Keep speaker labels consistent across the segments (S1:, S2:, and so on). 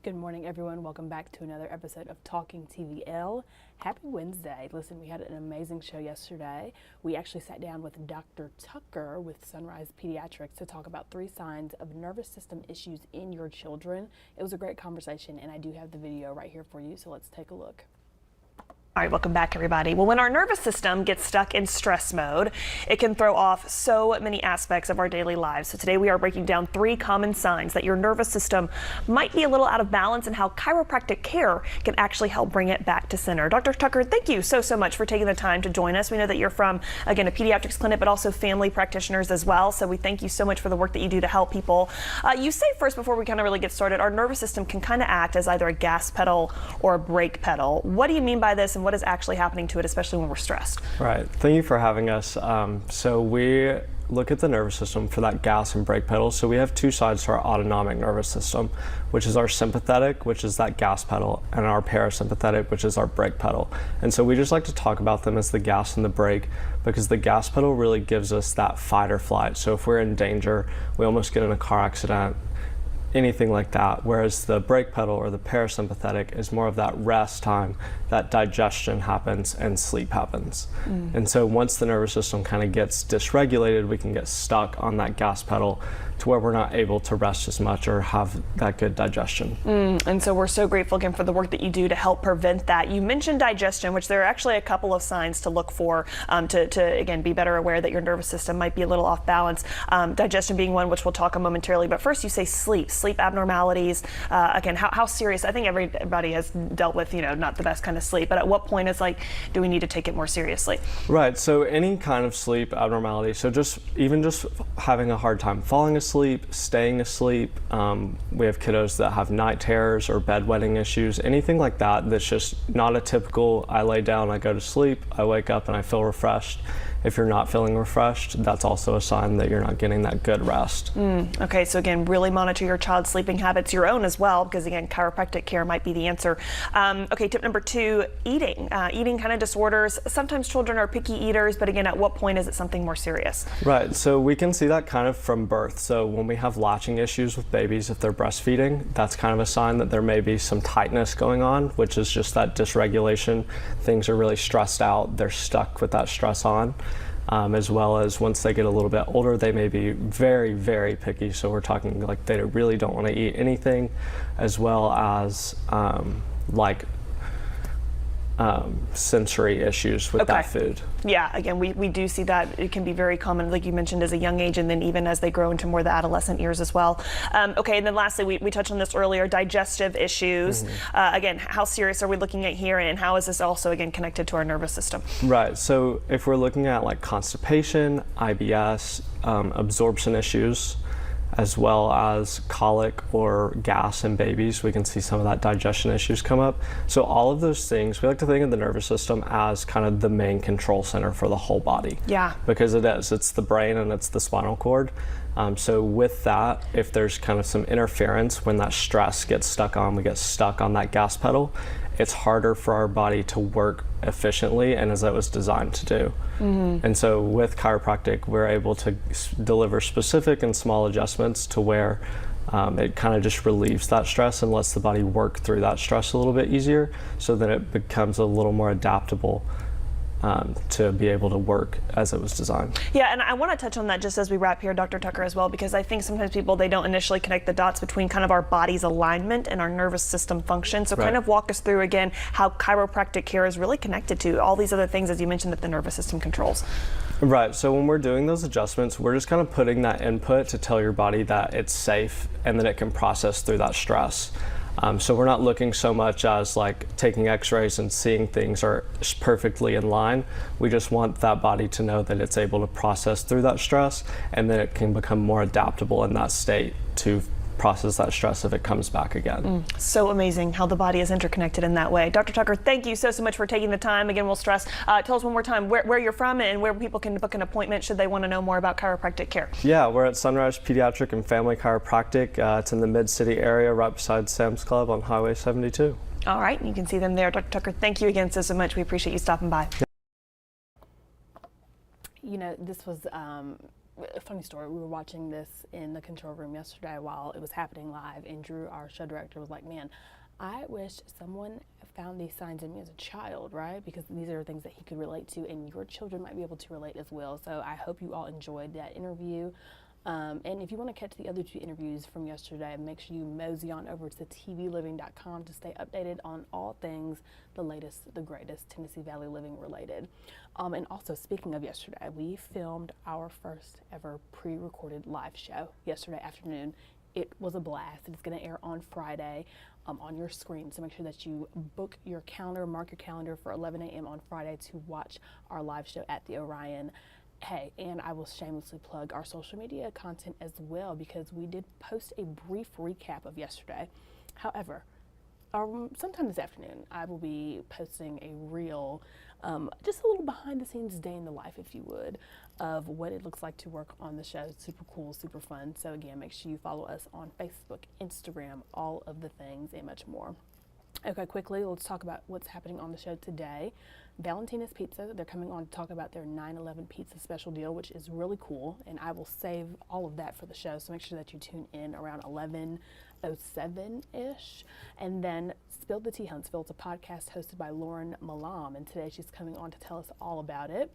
S1: Good morning, everyone. Welcome back to another episode of Talking TVL. Happy Wednesday. Listen, we had an amazing show yesterday. We actually sat down with Dr. Tucker with Sunrise Pediatrics to talk about 3 signs of nervous system issues in your children. It was a great conversation, and I do have the video right here for you, so let's take a look.
S2: All right, welcome back, everybody. Well, when our nervous system gets stuck in stress mode, it can throw off so many aspects of our daily lives. So today we are breaking down 3 common signs that your nervous system might be a little out of balance and how chiropractic care can actually help bring it back to center. Dr. Tucker, thank you so much for taking the time to join us. We know that you're from, again, a pediatrics clinic, but also family practitioners as well. So we thank you so much for the work that you do to help people. You say first, before we kind of really get started, our nervous system can kind of act as either a gas pedal or a brake pedal. What do you mean by this, and what is actually happening to it, especially when we're stressed?
S3: Right. Thank you for having us. So we look at the nervous system for that gas and brake pedal. So we have 2 sides to our autonomic nervous system, which is our sympathetic, which is that gas pedal, and our parasympathetic, which is our brake pedal. And so we just like to talk about them as the gas and the brake, because the gas pedal really gives us that fight or flight. So if we're in danger, we almost get in a car accident, anything like that, whereas the brake pedal or the parasympathetic is more of that rest time, that digestion happens and sleep happens. And so once the nervous system kind of gets dysregulated, we can get stuck on that gas pedal to where we're not able to rest as much or have that good digestion.
S2: And so we're so grateful again for the work that you do to help prevent that. You mentioned digestion, which there are actually a couple of signs to look for to again be better aware that your nervous system might be a little off balance. Digestion being one, which we'll talk on momentarily. But first, you say sleep abnormalities. Again, how serious? I think everybody has dealt with, not the best kind of sleep, but at what point do we need to take it more seriously?
S3: Right, so any kind of sleep abnormality, so even just having a hard time falling asleep, staying asleep, we have kiddos that have night terrors or bedwetting issues, anything like that that's just not a typical, I lay down, I go to sleep, I wake up and I feel refreshed. If you're not feeling refreshed, that's also a sign that you're not getting that good rest.
S2: Okay, so again, really monitor your child's sleeping habits, your own as well, because again, chiropractic care might be the answer. Okay, tip number 2, eating. Eating kind of disorders. Sometimes children are picky eaters, but again, at what point is it something more serious?
S3: Right, so we can see that kind of from birth. So when we have latching issues with babies, if they're breastfeeding, that's kind of a sign that there may be some tightness going on, which is just that dysregulation. Things are really stressed out. They're stuck with that stress on. As well as once they get a little bit older, they may be very, very picky. So we're talking like they really don't want to eat anything, as well as sensory issues with that food.
S2: Yeah, again, we do see that it can be very common, like you mentioned, as a young age, and then even as they grow into more the adolescent years as well. Okay, and then lastly, we touched on this earlier, digestive issues. Again, how serious are we looking at here, and how is this also, again, connected to our nervous system?
S3: Right, so if we're looking at like constipation, IBS, absorption issues, as well as colic or gas in babies, we can see some of that digestion issues come up. So all of those things, we like to think of the nervous system as kind of the main control center for the whole body.
S2: Yeah.
S3: Because it is, it's the brain and it's the spinal cord. So with that, if there's kind of some interference, when that stress gets stuck on, we get stuck on that gas pedal, it's harder for our body to work efficiently and as it was designed to do. And so with chiropractic, we're able to deliver specific and small adjustments to where it kind of just relieves that stress and lets the body work through that stress a little bit easier, so that it becomes a little more adaptable to be able to work as it was designed.
S2: Yeah, and I want to touch on that just as we wrap here, Dr. Tucker, as well, because I think sometimes people, they don't initially connect the dots between kind of our body's alignment and our nervous system function. So kind of walk us through again how chiropractic care is really connected to all these other things, as you mentioned, that the nervous system controls.
S3: Right, so when we're doing those adjustments, we're just kind of putting that input to tell your body that it's safe and that it can process through that stress. So we're not looking so much as like taking x-rays and seeing things are perfectly in line. We just want that body to know that it's able to process through that stress, and then it can become more adaptable in that state to process that stress if it comes back again.
S2: So amazing how the body is interconnected in that way. Dr. Tucker, thank you so much for taking the time. Again, we'll stress, tell us one more time where you're from and where people can book an appointment should they want to know more about chiropractic care.
S3: Yeah, we're at Sunrise Pediatric and Family Chiropractic. It's in the Mid-City area right beside Sam's Club on Highway 72.
S2: All right, you can see them there. Dr. Tucker, thank you again so much. We appreciate you stopping by.
S1: You know, this was a funny story. We were watching this in the control room yesterday while it was happening live, and Drew, our show director, was like, man, I wish someone found these signs in me as a child, right? Because these are things that he could relate to, and your children might be able to relate as well. So I hope you all enjoyed that interview. And if you want to catch the other two interviews from yesterday, make sure you mosey on over to tvliving.com to stay updated on all things the latest, the greatest Tennessee Valley Living related. And also, speaking of yesterday, we filmed our first ever pre-recorded live show yesterday afternoon. It was a blast. It's going to air on Friday on your screen. So make sure that you book your calendar, mark your calendar for 11 a.m. on Friday to watch our live show at the Orion. Hey, and I will shamelessly plug our social media content as well, because we did post a brief recap of yesterday. However, sometime this afternoon, I will be posting a reel, just a little behind the scenes day in the life, if you would, of what it looks like to work on the show. It's super cool, super fun. So again, make sure you follow us on Facebook, Instagram, all of the things and much more. Okay, quickly, let's talk about what's happening on the show today. Valentina's Pizza, they're coming on to talk about their 9/11 pizza special deal, which is really cool, and I will save all of that for the show, so make sure that you tune in around 11:07-ish. And then Spill the Tea Huntsville, it's a podcast hosted by Lauren Malam, and today she's coming on to tell us all about it,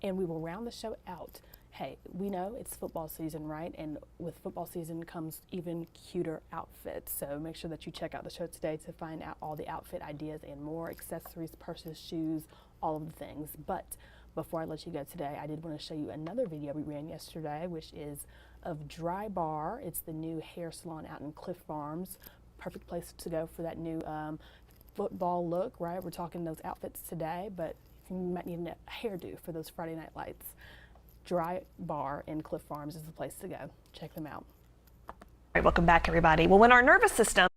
S1: and we will round the show out. Hey, we know it's football season, right? And with football season comes even cuter outfits. So make sure that you check out the show today to find out all the outfit ideas and more, accessories, purses, shoes, all of the things. But before I let you go today, I did want to show you another video we ran yesterday, which is of Dry Bar. It's the new hair salon out in Cliff Farms. Perfect place to go for that new football look, right? We're talking those outfits today, but you might need a hairdo for those Friday night lights. Dry Bar in Cliff Farms is the place to go. Check them out.
S2: All right, welcome back, everybody. Well, when our nervous system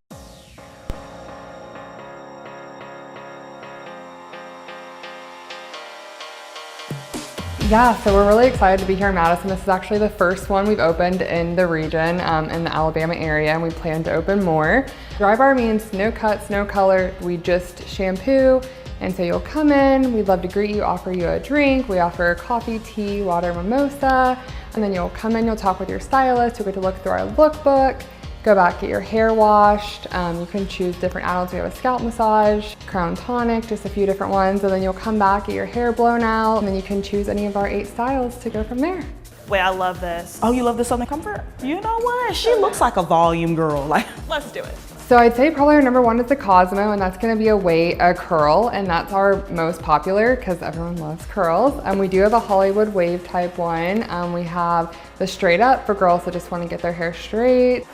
S4: Yeah, so we're really excited to be here in Madison. This is actually the first one we've opened in the region, in the Alabama area, and we plan to open more. Dry Bar means no cuts, no color. We just shampoo. And so you'll come in, we'd love to greet you, offer you a drink. We offer coffee, tea, water, mimosa. And then you'll come in, you'll talk with your stylist. You'll get to look through our lookbook, go back, get your hair washed. You can choose different add-ons. We have a scalp massage, crown tonic, just a few different ones. And then you'll come back, get your hair blown out, and then you can choose any of our 8 styles to go from there.
S2: Wait, I love this.
S5: Oh, you love the Southern Comfort? You know what? She looks like a volume girl. Like,
S2: Let's do it.
S4: So I'd say probably our number one is the Cosmo, and that's gonna be a curl, and that's our most popular because everyone loves curls. And we do have a Hollywood wave type one. We have the straight up for girls that just wanna get their hair straight.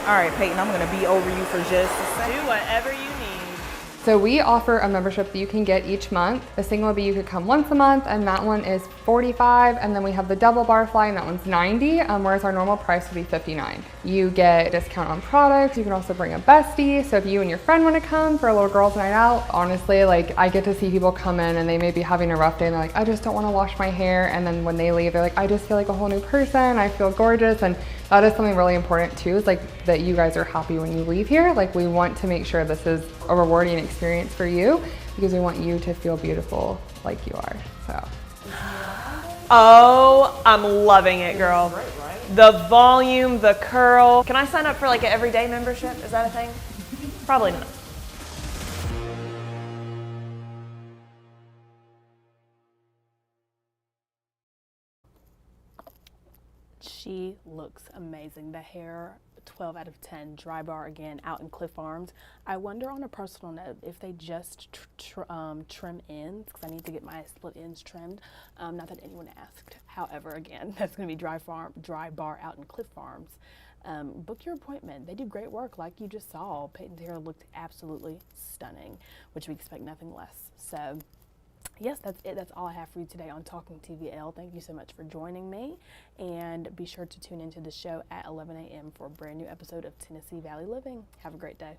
S5: all right, Peyton, I'm gonna be over you for just a second.
S2: Do whatever you need.
S4: So we offer a membership that you can get each month. The single would be you could come once a month, and that one is $45. And then we have the double barfly, and that one's $90, whereas our normal price would be $59. You get a discount on products. You can also bring a bestie. So if you and your friend want to come for a little girls' night out, honestly, like I get to see people come in and they may be having a rough day and they're like, I just don't want to wash my hair. And then when they leave, they're like, I just feel like a whole new person. I feel gorgeous. And that is something really important too, is like that you guys are happy when you leave here. Like we want to make sure this is a rewarding experience for you because we want you to feel beautiful like you are, so.
S2: Oh, I'm loving it, girl. Great, right? The volume, the curl. Can I sign up for like an everyday membership? Is that a thing? Probably not.
S1: She looks amazing. The hair, 12 out of 10. Dry Bar again, out in Cliff Farms. I wonder on a personal note if they just trim ends, because I need to get my split ends trimmed. Not that anyone asked. However, again, that's going to be Dry Bar out in Cliff Farms. Book your appointment. They do great work like you just saw. Peyton's hair looked absolutely stunning, which we expect nothing less. So yes, that's it. That's all I have for you today on Talking TVL. Thank you so much for joining me, and be sure to tune into the show at 11 a.m. for a brand new episode of Tennessee Valley Living. Have a great day.